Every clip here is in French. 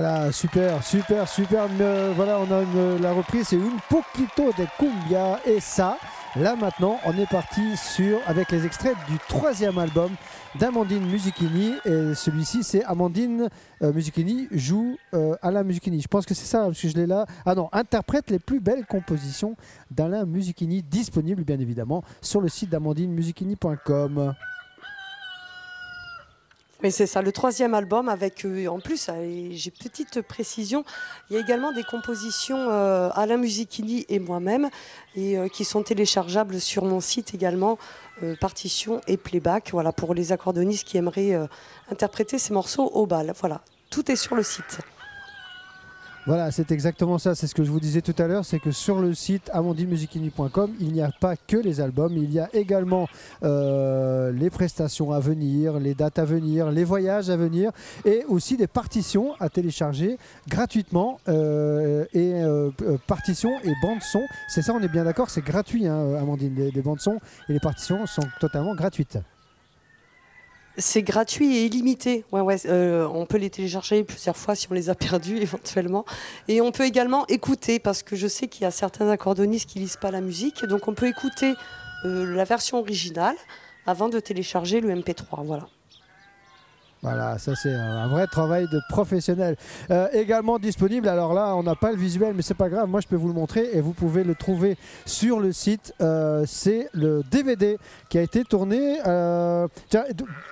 Voilà, super, super, super. Voilà, on a la reprise, c'est Un Poquito de Cumbia. Et ça, là maintenant, on est parti avec les extraits du 3e album d'Amandine Musichini. Et celui-ci, c'est Amandine Musichini joue Alain Musichini. Je pense que c'est ça, parce que je l'ai là. Ah non, interprète les plus belles compositions d'Alain Musichini, disponible bien évidemment sur le site d'AmandineMusichini.com. Mais c'est ça, le 3e album avec, en plus, j'ai petite précision, il y a également des compositions Alain Musichini et moi-même, et qui sont téléchargeables sur mon site également, partition et playback, voilà, pour les accordéonistes qui aimeraient interpréter ces morceaux au bal. Voilà, tout est sur le site. Voilà, c'est exactement ça, c'est ce que je vous disais tout à l'heure, c'est que sur le site amandinemusichini.com, il n'y a pas que les albums, il y a également les prestations à venir, les dates à venir, les voyages à venir, et aussi des partitions à télécharger gratuitement, partitions et bandes son. C'est ça, on est bien d'accord, c'est gratuit, hein, Amandine, les bandes son et les partitions sont totalement gratuites. C'est gratuit et illimité. On peut les télécharger plusieurs fois si on les a perdus éventuellement. Et on peut également écouter, parce que je sais qu'il y a certains accordéonistes qui ne lisent pas la musique. Donc on peut écouter la version originale avant de télécharger le MP3. Voilà. Voilà, ça c'est un vrai travail de professionnel. Également disponible, alors là on n'a pas le visuel mais c'est pas grave, moi je peux vous le montrer et vous pouvez le trouver sur le site. C'est le DVD qui a été tourné. Tiens,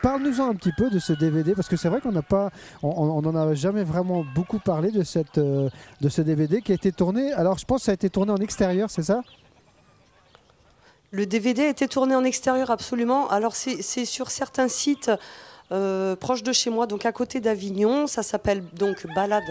parle-nous-en un petit peu de ce DVD, parce que c'est vrai qu'on n'a pas, on n'en a jamais vraiment beaucoup parlé de ce DVD qui a été tourné. Alors je pense que ça a été tourné en extérieur, c'est ça ? Le DVD a été tourné en extérieur, absolument. Alors c'est sur certains sites proche de chez moi, donc à côté d'Avignon. Ça s'appelle donc Balade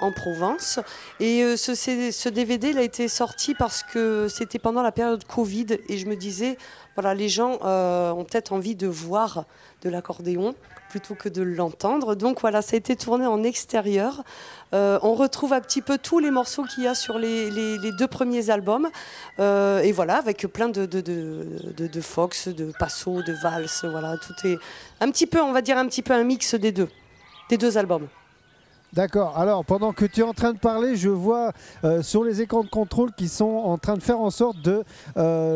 en Provence. Et ce DVD, il a été sorti parce que c'était pendant la période Covid. Et je me disais, voilà, les gens ont peut-être envie de voir de l'accordéon plutôt que de l'entendre. Donc voilà, ça a été tourné en extérieur. On retrouve un petit peu tous les morceaux qu'il y a sur les 2 premiers albums. Et voilà, avec plein de fox, de passo, de valse. Voilà, tout est un petit peu, on va dire, un petit peu un mix des deux albums. D'accord, alors pendant que tu es en train de parler, je vois sur les écrans de contrôle qui sont en train de faire en sorte de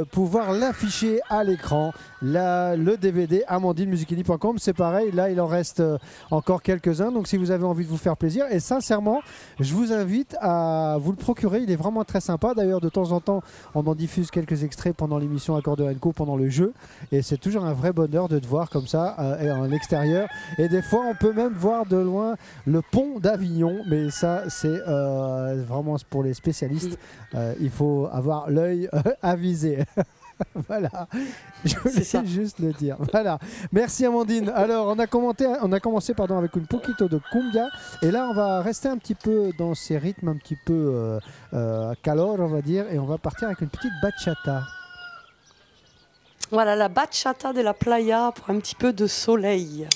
pouvoir l'afficher à l'écran, le DVD amandinemusichini.com. C'est pareil, là il en reste encore quelques-uns, donc si vous avez envie de vous faire plaisir, et sincèrement je vous invite à vous le procurer, il est vraiment très sympa. D'ailleurs de temps en temps on en diffuse quelques extraits pendant l'émission Accordéon & Co, pendant le jeu, et c'est toujours un vrai bonheur de te voir comme ça en extérieur, et des fois on peut même voir de loin le pont d'Avignon, mais ça c'est vraiment pour les spécialistes. Il faut avoir l'œil avisé. Voilà, je voulais juste le dire. Voilà, merci Amandine. Alors on a commencé avec une Poquito de Cumbia, et là on va rester un petit peu dans ces rythmes un petit peu calor, on va dire, et on va partir avec une petite bachata. Voilà, la bachata de la playa pour un petit peu de soleil.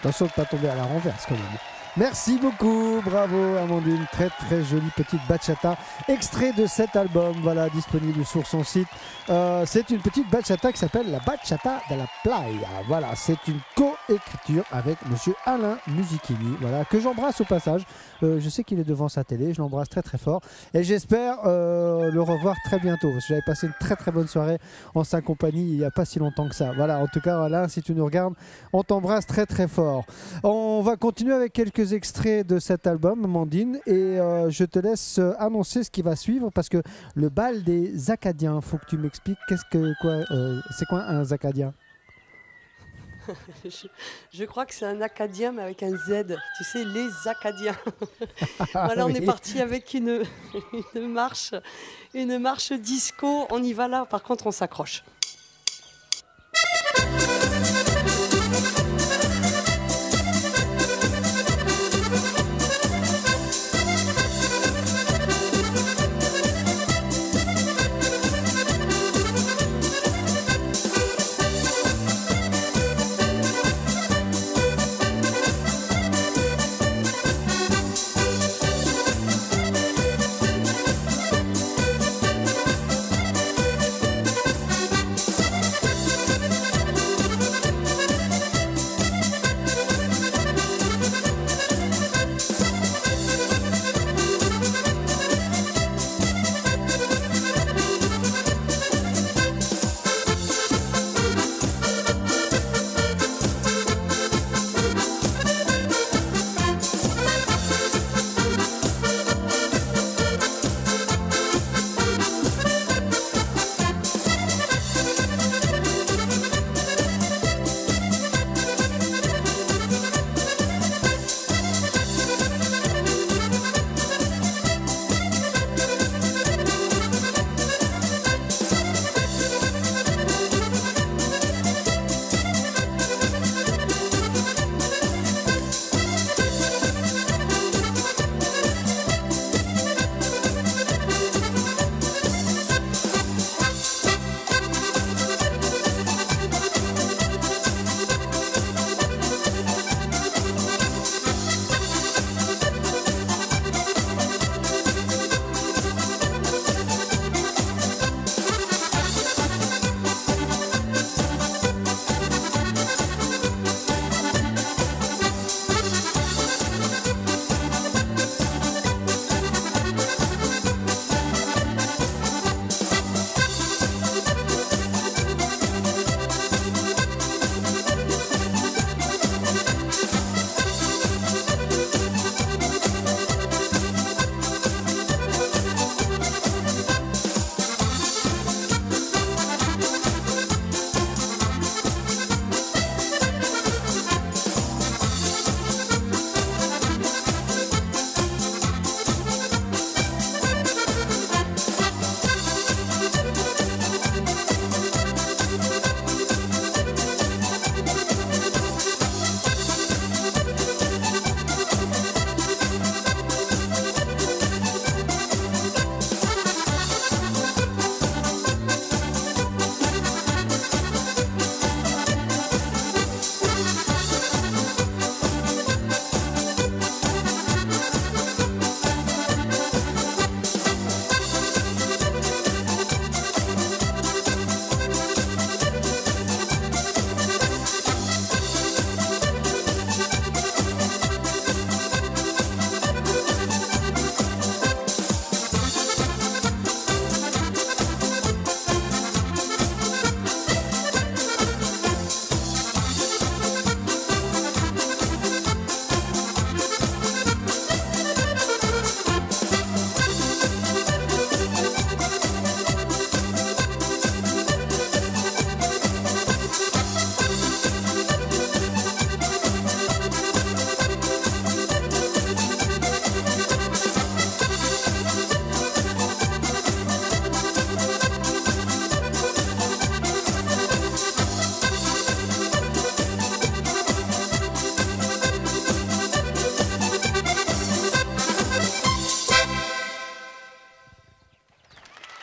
Attention de ne pas tomber à la renverse quand même. Merci beaucoup, bravo Amandine, très très jolie petite bachata, extrait de cet album, voilà, disponible sur son site. C'est une petite bachata qui s'appelle la Bachata de la Playa, voilà, c'est une co-écriture avec monsieur Alain Musichini, voilà, que j'embrasse au passage. Je sais qu'il est devant sa télé, je l'embrasse très très fort et j'espère le revoir très bientôt, parce que j'avais passé une très très bonne soirée en sa compagnie il n'y a pas si longtemps que ça. Voilà, en tout cas Alain, si tu nous regardes, on t'embrasse très très fort. On va continuer avec quelques extraits de cet album, Amandine, et je te laisse annoncer ce qui va suivre, parce que le bal des Acadiens, faut que tu m'expliques c'est quoi un Acadien? Je crois que c'est un Acadien, mais avec un Z. Tu sais, les Acadiens. Voilà, on Oui. est parti avec une marche disco. On y va là, par contre, on s'accroche.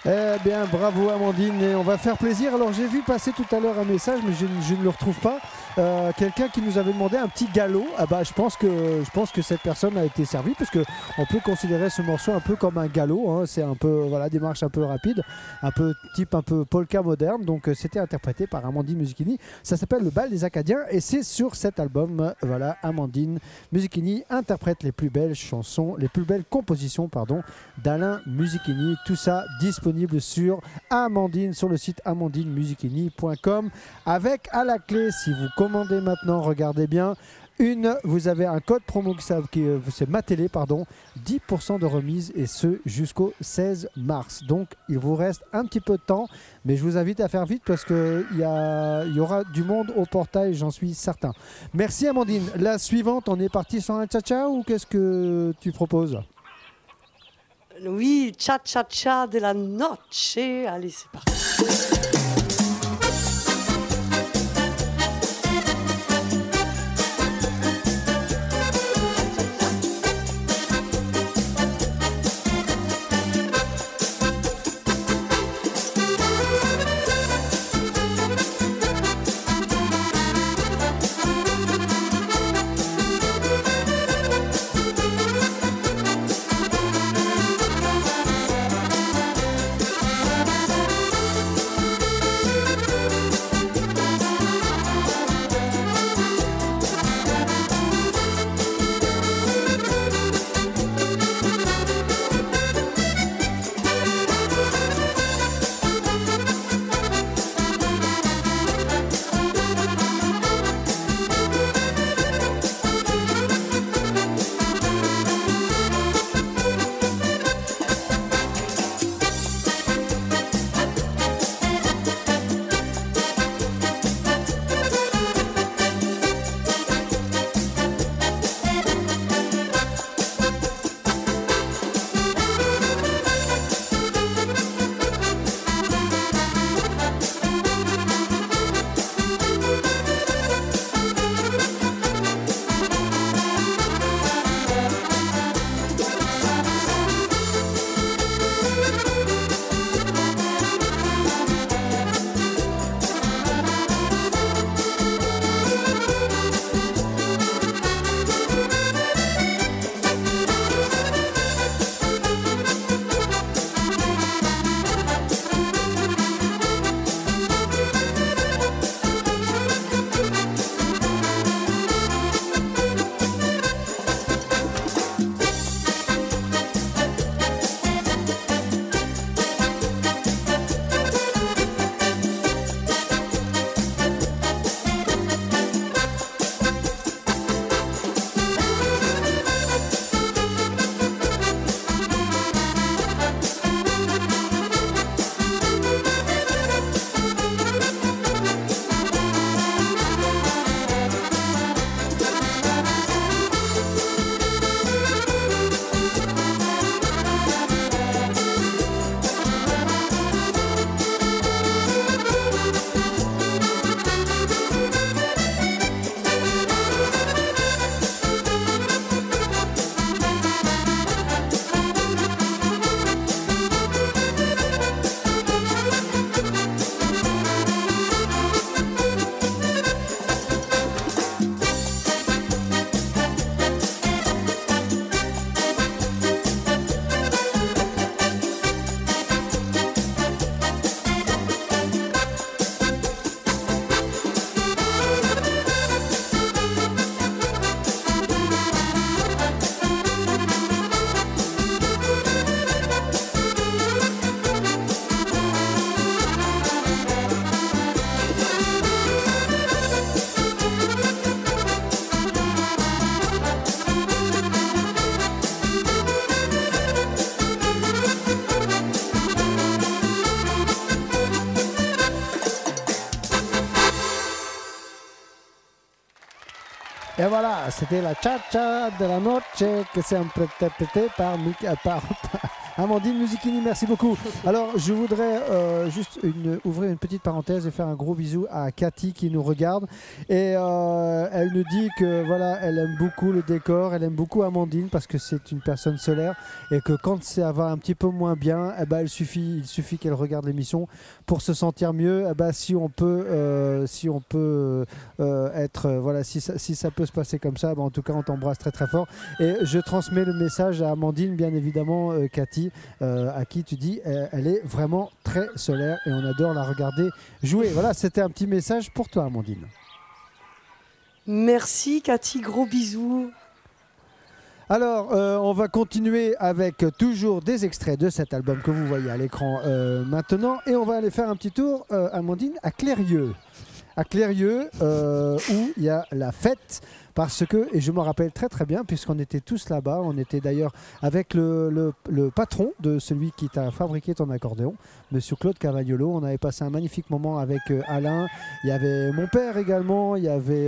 Eh bien, bravo Amandine, et on va faire plaisir. Alors j'ai vu passer tout à l'heure un message, mais je ne le retrouve pas. Quelqu'un qui nous avait demandé un petit galop. Ah bah, je pense que cette personne a été servie, parce que on peut considérer ce morceau un peu comme un galop. Hein. C'est un peu, voilà, des marches un peu rapides, un peu type un peu polka moderne. Donc c'était interprété par Amandine Musichini. Ça s'appelle Le Bal des Acadiens, et c'est sur cet album. Voilà, Amandine Musichini interprète les plus belles chansons, les plus belles compositions, pardon, d'Alain Musichini. Tout ça disponible sur Amandine, sur le site amandinemusichini.com, avec à la clé, si vous commandez maintenant, regardez bien, vous avez un code promo c'est Matélé, pardon, 10% de remise, et ce jusqu'au 16 mars. Donc il vous reste un petit peu de temps, mais je vous invite à faire vite, parce qu'il y aura du monde au portail, j'en suis certain. Merci Amandine. La suivante, on est parti sur un cha-cha, ou qu'est-ce que tu proposes? Oui, cha-cha-cha de la noche. Allez, c'est parti. Et voilà, c'était la cha-cha de la noche que c'est interprété par Amandine Musichini, merci beaucoup. Alors, je voudrais juste ouvrir une petite parenthèse et faire un gros bisou à Cathy qui nous regarde. Et elle nous dit que voilà, elle aime beaucoup le décor, elle aime beaucoup Amandine parce que c'est une personne solaire et que quand ça va un petit peu moins bien, eh ben, il suffit qu'elle regarde l'émission pour se sentir mieux. Eh ben, si on peut être voilà, si ça peut se passer comme ça, ben, en tout cas, on t'embrasse très très fort. Et je transmets le message à Amandine, bien évidemment, Cathy, à qui tu dis elle est vraiment très solaire et on adore la regarder jouer. Voilà, c'était un petit message pour toi, Amandine. Merci Cathy, gros bisous. Alors, on va continuer avec toujours des extraits de cet album que vous voyez à l'écran maintenant. Et on va aller faire un petit tour, Amandine, à Clérieux. À Clérieux, où il y a la fête. Parce que, et je me rappelle très très bien, puisqu'on était tous là-bas, on était d'ailleurs avec le patron de celui qui t'a fabriqué ton accordéon, Monsieur Claude Cavagnolo. On avait passé un magnifique moment avec Alain. Il y avait mon père également, il y avait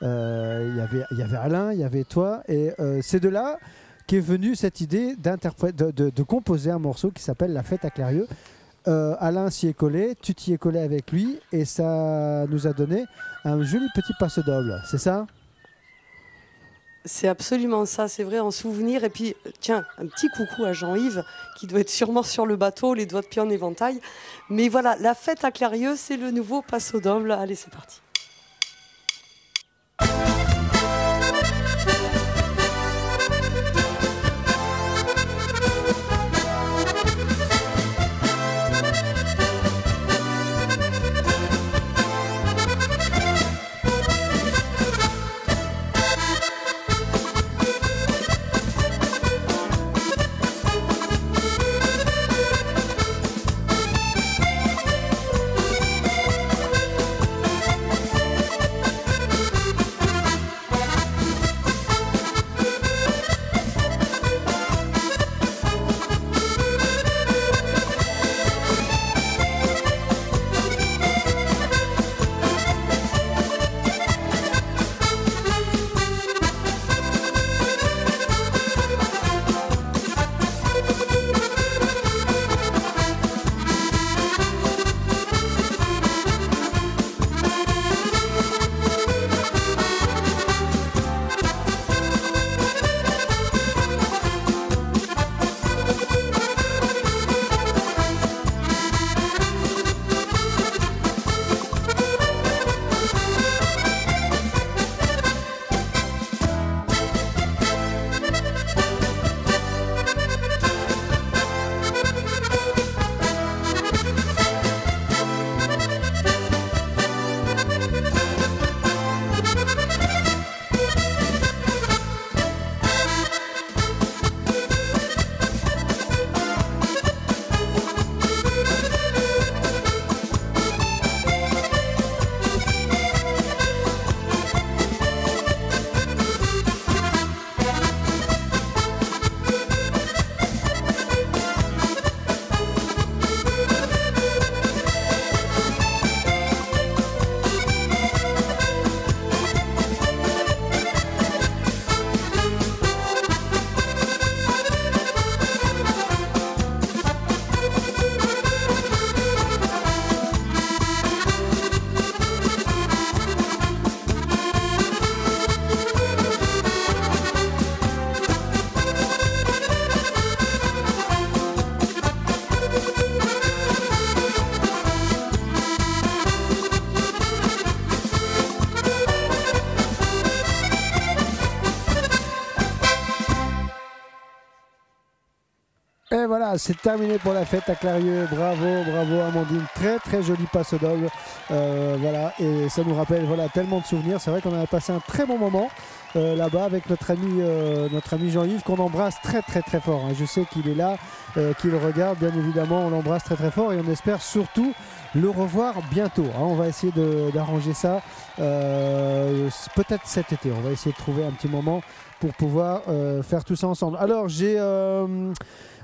Alain, il y avait toi. Et c'est de là qu'est venue cette idée de composer un morceau qui s'appelle La Fête à Clérieux. Alain s'y est collé, tu t'y es collé avec lui et ça nous a donné un joli petit passe-double, c'est ça? C'est absolument ça, c'est vrai, en souvenir. Et puis, tiens, un petit coucou à Jean-Yves, qui doit être sûrement sur le bateau, les doigts de pied en éventail. Mais voilà, La Fête à Clérieux, c'est le nouveau passe-double. Allez, c'est parti. Et voilà, c'est terminé pour la fête à Clérieux. Bravo, bravo Amandine. Très très joli passe-double. Voilà, et ça nous rappelle voilà, tellement de souvenirs. C'est vrai qu'on a passé un très bon moment là-bas avec notre ami Jean-Yves qu'on embrasse très très très fort. Hein. Je sais qu'il est là, qu'il regarde, bien évidemment, on l'embrasse très très fort et on espère surtout le revoir bientôt. Hein. On va essayer d'arranger ça peut-être cet été. On va essayer de trouver un petit moment pour pouvoir faire tout ça ensemble. Alors j'ai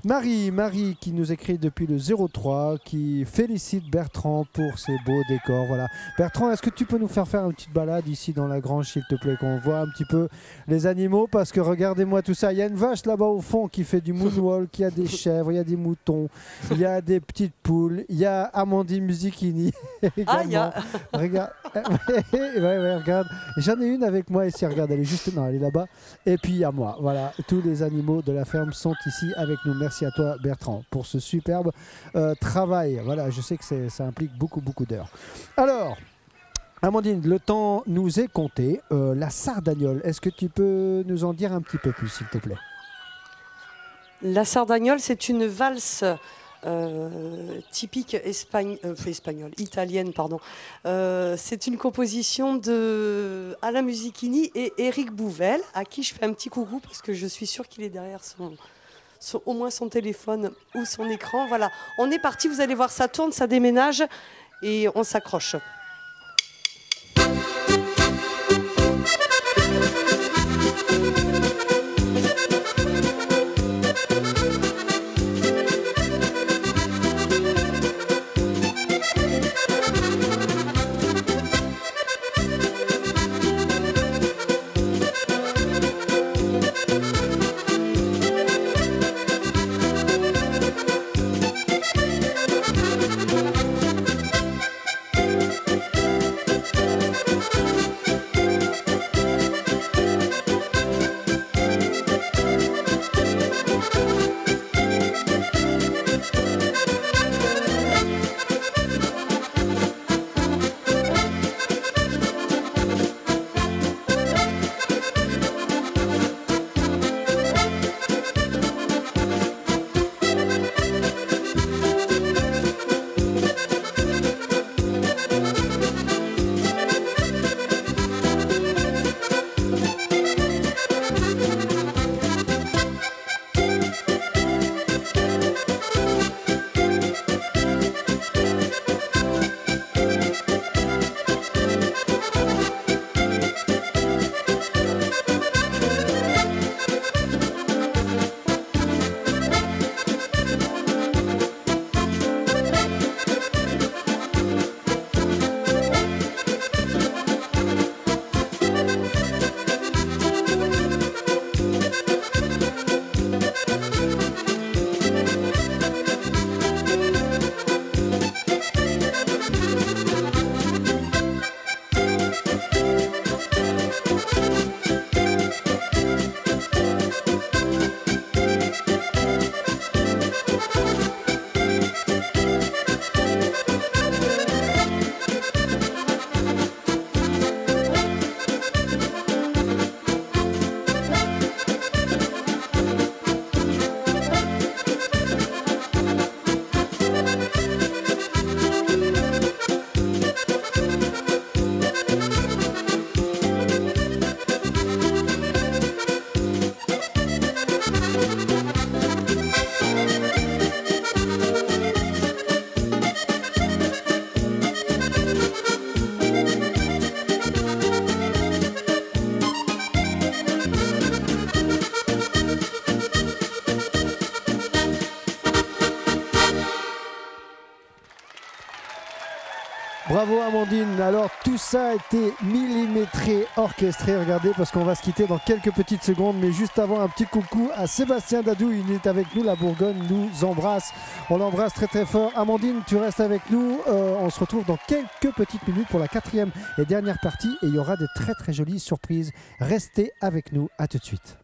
Marie qui nous écrit depuis le 03, qui félicite Bertrand pour ses beaux décors. Voilà. Bertrand, est-ce que tu peux nous faire une petite balade ici dans la grange, s'il te plaît, qu'on voit un petit peu les animaux, parce que regardez-moi tout ça. Il y a une vache là-bas au fond qui fait du moonwalk, il y a des chèvres, il y a des moutons, il y a des petites poules, il y a Amandine Musichini également. Regarde, ouais, regarde. J'en ai une avec moi ici, regarde, elle est juste, non, elle est là-bas. Et puis il y a moi. Voilà, tous les animaux de la ferme sont ici avec nous. Merci à toi Bertrand pour ce superbe travail. Voilà, je sais que ça implique beaucoup d'heures. Alors, Amandine, le temps nous est compté. La sardagnole, est-ce que tu peux nous en dire un petit peu plus, s'il te plaît? La sardagnole, c'est une valse typique espagnole, italienne, pardon. C'est une composition de Alain Musichini et Éric Bouvel, à qui je fais un petit coucou parce que je suis sûre qu'il est derrière au moins son téléphone ou son écran. Voilà, on est parti, vous allez voir, ça tourne, ça déménage et on s'accroche. Bravo Amandine, alors tout ça a été millimétré, orchestré, regardez, parce qu'on va se quitter dans quelques petites secondes, mais juste avant un petit coucou à Sébastien Dadou, il est avec nous, la Bourgogne nous embrasse, on l'embrasse très fort. Amandine, tu restes avec nous, on se retrouve dans quelques petites minutes pour la 4e et dernière partie, et il y aura des très jolies surprises, restez avec nous, à tout de suite.